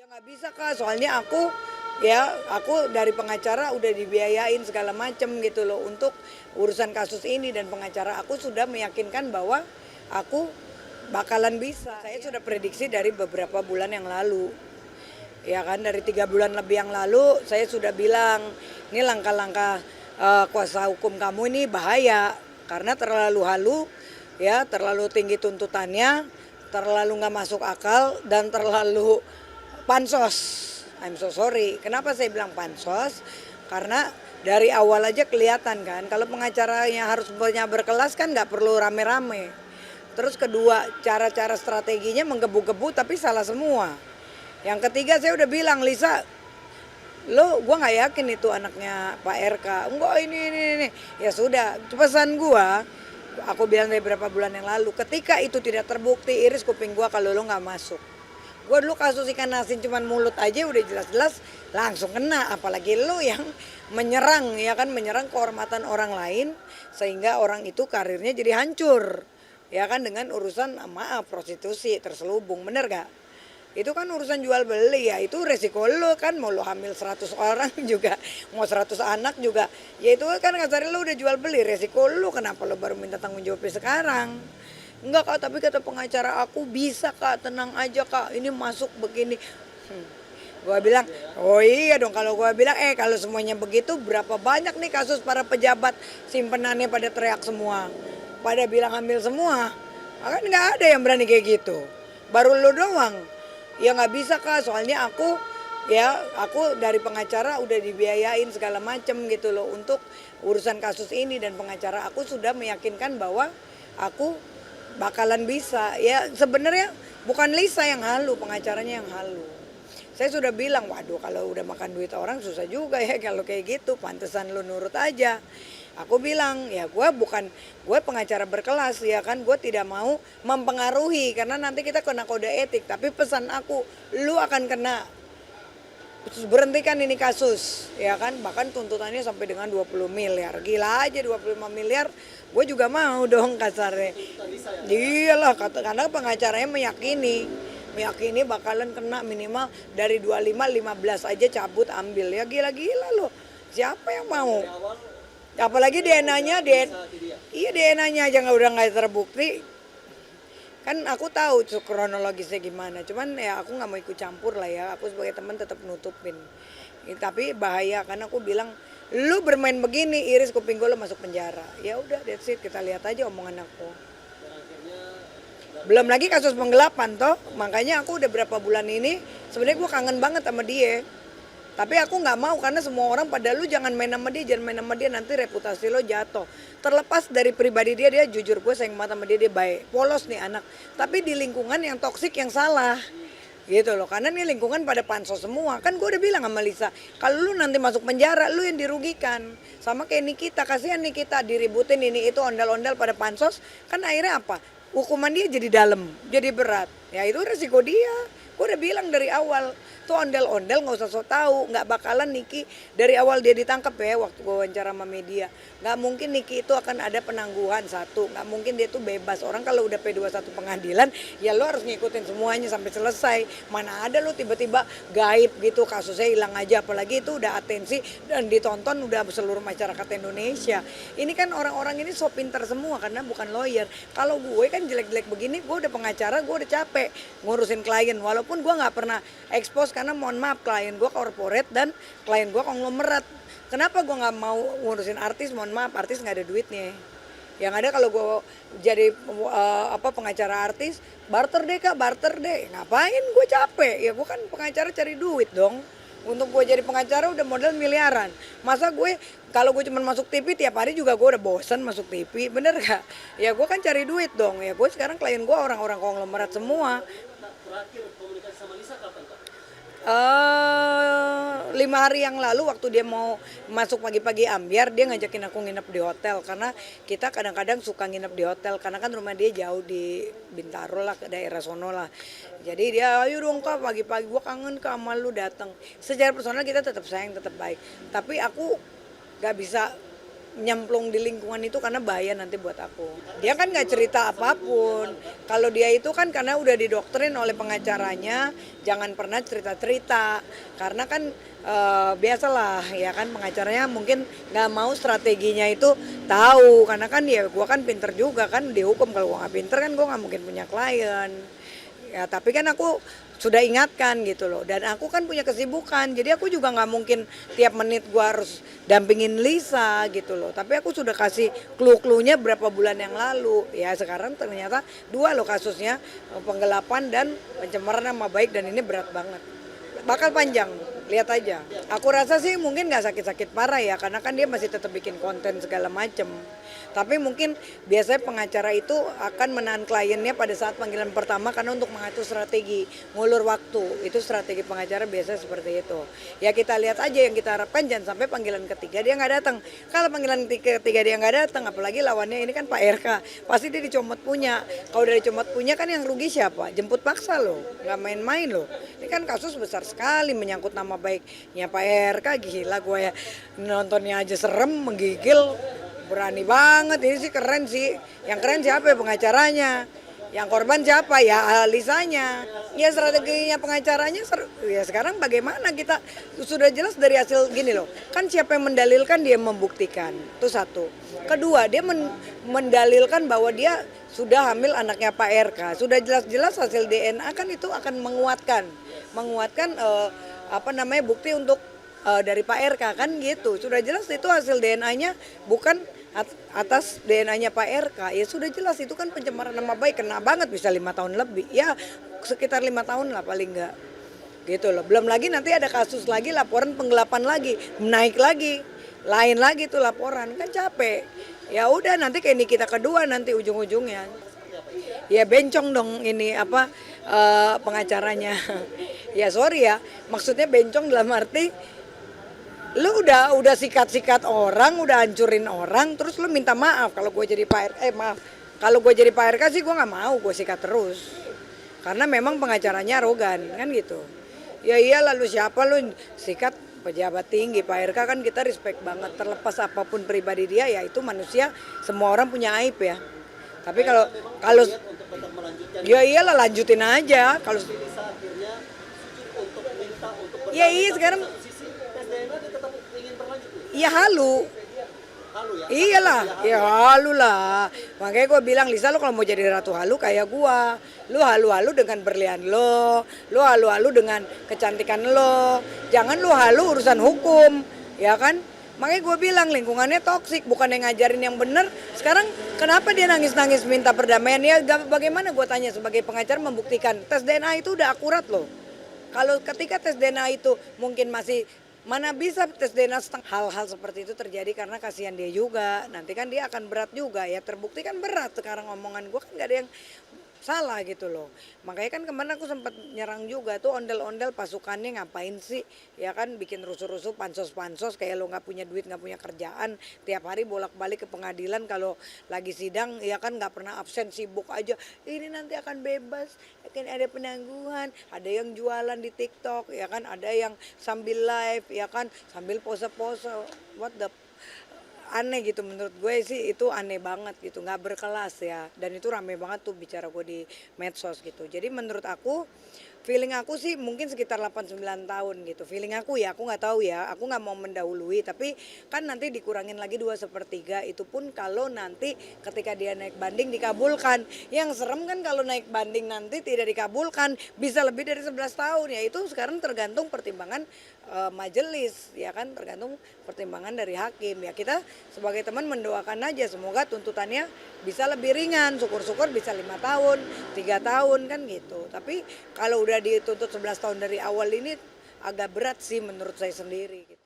nggak bisa Kak, soalnya aku dari pengacara udah dibiayain segala macem gitu loh untuk urusan kasus ini, dan pengacara aku sudah meyakinkan bahwa aku bakalan bisa. Saya sudah prediksi dari beberapa bulan yang lalu. Ya kan, dari 3 bulan lebih yang lalu saya sudah bilang ini langkah-langkah kuasa hukum kamu ini bahaya karena terlalu halu, ya terlalu tinggi tuntutannya, terlalu nggak masuk akal dan terlalu pansos. I'm so sorry. Kenapa saya bilang pansos? Karena dari awal aja kelihatan kan, kalau pengacaranya harus punya berkelas kan nggak perlu rame-rame. Terus kedua, cara-cara strateginya menggebu-gebu tapi salah semua. Yang ketiga saya udah bilang, Lisa, gue nggak yakin itu anaknya Pak RK. Enggak, ini. Ya sudah, pesan gue, aku bilang dari beberapa bulan yang lalu, ketika itu tidak terbukti, iris kuping gue kalau lo nggak masuk. Gue dulu kasus ikan asin cuman mulut aja udah jelas-jelas langsung kena, apalagi lo yang menyerang, ya kan, menyerang kehormatan orang lain sehingga orang itu karirnya jadi hancur, ya kan, dengan urusan maaf prostitusi terselubung, bener gak? Itu kan urusan jual beli, ya itu resiko lo kan, mau lo hamil 100 orang juga, mau 100 anak juga, ya itu kan kasarnya lo udah jual beli, resiko lo, kenapa lo baru minta tanggung jawabnya sekarang? Enggak Kak, tapi kata pengacara aku bisa Kak, tenang aja Kak, ini masuk begini. Gua bilang, oh iya dong, kalau gua bilang kalau semuanya begitu berapa banyak nih kasus para pejabat simpenannya pada teriak semua, pada bilang hamil semua, kan nggak ada yang berani kayak gitu, baru lo doang. Ya nggak bisa Kak, soalnya aku dari pengacara udah dibiayain segala macem gitu loh untuk urusan kasus ini, dan pengacara aku sudah meyakinkan bahwa aku bakalan bisa. Ya sebenarnya bukan Lisa yang halu, pengacaranya yang halu. Saya sudah bilang, waduh kalau udah makan duit orang susah juga ya kalau kayak gitu, pantesan lu nurut aja. Aku bilang, ya gue pengacara berkelas, ya kan, gue tidak mau mempengaruhi karena nanti kita kena kode etik. Tapi pesan aku, lu akan kena, berhentikan ini kasus, ya kan, bahkan tuntutannya sampai dengan 20 miliar. Gila aja 25 miliar, gue juga mau dong kasarnya. Iyalah, karena pengacaranya meyakini bakalan kena minimal dari 25, 15 aja cabut ambil. Ya gila-gila loh, siapa yang mau? Apalagi DNA-nya, iya DNA-nya aja udah nggak terbukti. Kan aku tahu kronologisnya gimana, cuman ya aku nggak mau ikut campur lah ya, aku sebagai teman tetap nutupin. Tapi bahaya karena aku bilang, lu bermain begini iris kuping gue, lu masuk penjara. Ya udah, that's it, kita lihat aja omongan aku. Belum lagi kasus penggelapan toh, makanya aku udah berapa bulan ini sebenarnya gue kangen banget sama dia. Tapi aku nggak mau karena semua orang pada, lu jangan main sama dia, nanti reputasi lo jatuh. Terlepas dari pribadi dia jujur, gue sayang banget sama dia baik, polos nih anak. Tapi di lingkungan yang toksik yang salah, gitu loh. Karena nih lingkungan pada pansos semua. Kan gue udah bilang sama Lisa, kalau lu nanti masuk penjara, lu yang dirugikan. Sama kayak Nikita, kasihan Nikita diributin ini itu ondel-ondel pada pansos. Kan akhirnya apa? Hukuman dia jadi dalam, jadi berat. Ya itu resiko dia. Gue udah bilang dari awal, tuh ondel-ondel nggak usah sok tahu, nggak bakalan Niki dari awal dia ditangkap ya waktu gue wawancara sama media, nggak mungkin Niki itu akan ada penangguhan satu, nggak mungkin dia tuh bebas. Orang kalau udah P21 pengadilan ya lo harus ngikutin semuanya sampai selesai. Mana ada lo tiba-tiba gaib gitu, kasusnya hilang aja, apalagi itu udah atensi dan ditonton udah seluruh masyarakat Indonesia. Ini kan orang-orang ini so pinter semua karena bukan lawyer. Kalau gue kan jelek-jelek begini, gue udah pengacara, gue udah capek ngurusin klien, walaupun gue nggak pernah expose karena mohon maaf klien gue corporate dan klien gue konglomerat. Kenapa gue nggak mau ngurusin artis? Mohon maaf, artis nggak ada duitnya. Yang ada kalau gue jadi pengacara artis, barter deh Kak, barter deh. Ngapain, gue capek. Ya gue kan pengacara cari duit dong. Untuk gue jadi pengacara udah modal miliaran. Masa gue kalau gue cuma masuk TV tiap hari juga gue udah bosan masuk TV, bener gak? Ya gue kan cari duit dong. Ya gue sekarang klien gue orang-orang konglomerat semua. Terakhir komunikasi sama Lisa kapan Kak? 5 hari yang lalu waktu dia mau masuk pagi-pagi ambiar, dia ngajakin aku nginep di hotel karena kita kadang-kadang suka nginep di hotel karena kan rumah dia jauh di Bintaro lah, ke daerah sono lah. Jadi dia, ayo dong Kak pagi-pagi, gua kangen Kak sama lu datang. Secara personal kita tetap sayang, tetap baik. Tapi aku gak bisa nyemplung di lingkungan itu karena bahaya nanti buat aku. Dia kan nggak cerita apapun. Kalau dia itu kan karena udah didoktrin oleh pengacaranya, jangan pernah cerita-cerita. Karena kan biasalah ya kan pengacaranya mungkin nggak mau strateginya itu tahu. Karena kan ya gue kan pinter juga kan dihukum, kalau gue nggak pinter kan gue nggak mungkin punya klien. Ya tapi kan aku sudah ingatkan gitu loh, dan aku kan punya kesibukan, jadi aku juga nggak mungkin tiap menit gua harus dampingin Lisa gitu loh. Tapi aku sudah kasih clue-cluenya berapa bulan yang lalu. Ya sekarang ternyata 2 loh kasusnya, penggelapan dan pencemaran nama baik, dan ini berat banget. Bakal panjang, lihat aja. Aku rasa sih mungkin nggak sakit-sakit parah ya, karena kan dia masih tetap bikin konten segala macem. Tapi mungkin biasanya pengacara itu akan menahan kliennya pada saat panggilan pertama karena untuk mengatur strategi, ngulur waktu. Itu strategi pengacara biasanya seperti itu. Ya kita lihat aja, yang kita harapkan jangan sampai panggilan ketiga dia nggak datang. Kalau panggilan ketiga dia nggak datang, apalagi lawannya ini kan Pak RK, pasti dia dicomot punya. Kalau dari comot punya kan yang rugi siapa? Jemput paksa loh, nggak main-main loh. Ini kan kasus besar sekali menyangkut nama baiknya Pak RK. Gila gue ya, nontonnya aja serem, menggigil. Berani banget, ini sih keren sih. Yang keren siapa ya? Pengacaranya. Yang korban siapa ya? Lisanya. Ya strateginya pengacaranya ya sekarang bagaimana kita sudah jelas dari hasil gini loh. Kan siapa yang mendalilkan dia membuktikan. Itu satu. Kedua, dia mendalilkan bahwa dia sudah hamil anaknya Pak RK. Sudah jelas-jelas hasil DNA kan itu akan menguatkan bukti untuk dari Pak RK kan gitu. Sudah jelas itu hasil DNA-nya bukan atas DNA-nya Pak RK. Ya sudah jelas itu kan pencemaran nama baik, kena banget, bisa 5 tahun lebih. Ya sekitar 5 tahun lah paling enggak. Gitu loh. Belum lagi nanti ada kasus lagi, laporan penggelapan lagi, naik lagi. Lain lagi tuh laporan, kan capek. Ya udah nanti kayak ini kita kedua nanti ujung-ujungnya. Ya bencong dong ini pengacaranya. Ya sorry ya, maksudnya bencong dalam arti lu udah sikat-sikat orang, udah hancurin orang, terus lu minta maaf. Kalau gue jadi kalau gue jadi Pak RK sih gue nggak mau, gue sikat terus. Karena memang pengacaranya arogan kan gitu. Ya iya, lalu siapa lu sikat pejabat tinggi? Pak RK kan kita respect banget, terlepas apapun pribadi dia, ya itu manusia, semua orang punya aib ya. Tapi kalau ya iyalah lanjutin aja. Kalau ya iya sekarang ya halu. Iyalah, ya halu lah. Makanya gue bilang, Lisa lo kalau mau jadi ratu halu kayak gue. Lu halu-halu dengan berlian lo. Lu halu-halu dengan kecantikan lo. Jangan lu halu urusan hukum. Ya kan? Makanya gue bilang lingkungannya toksik, bukan yang ngajarin yang bener. Sekarang kenapa dia nangis-nangis minta perdamaian? Ya bagaimana gue tanya sebagai pengacara membuktikan. Tes DNA itu udah akurat loh. Kalau ketika tes DNA itu mungkin masih, mana bisa tes DNA hal-hal seperti itu terjadi, karena kasihan dia juga. Nanti kan dia akan berat juga, ya terbukti kan berat. Sekarang omongan gue kan gak ada yang salah gitu loh. Makanya kan kemarin aku sempat nyerang juga tuh ondel-ondel pasukannya, ngapain sih ya kan bikin rusuh-rusuh, pansos-pansos kayak lo nggak punya duit, nggak punya kerjaan, tiap hari bolak-balik ke pengadilan, kalau lagi sidang ya kan nggak pernah absen, sibuk aja. Ini nanti akan bebas, akan ada penangguhan, ada yang jualan di TikTok ya kan, ada yang sambil live ya kan, sambil pose-pose. What the aneh gitu, menurut gue sih itu aneh banget gitu, nggak berkelas ya. Dan itu rame banget tuh bicara gue di medsos gitu. Jadi menurut aku, feeling aku sih mungkin sekitar 8-9 tahun gitu. Feeling aku ya, aku nggak tahu ya, aku nggak mau mendahului. Tapi kan nanti dikurangin lagi 2/3, itu pun kalau nanti ketika dia naik banding dikabulkan. Yang serem kan kalau naik banding nanti tidak dikabulkan, bisa lebih dari 11 tahun. Ya itu sekarang tergantung pertimbangan majelis ya kan, tergantung pertimbangan dari hakim. Ya kita sebagai teman mendoakan aja semoga tuntutannya bisa lebih ringan, syukur-syukur bisa 5 tahun, 3 tahun kan gitu. Tapi kalau udah dituntut 11 tahun dari awal ini agak berat sih menurut saya sendiri gitu.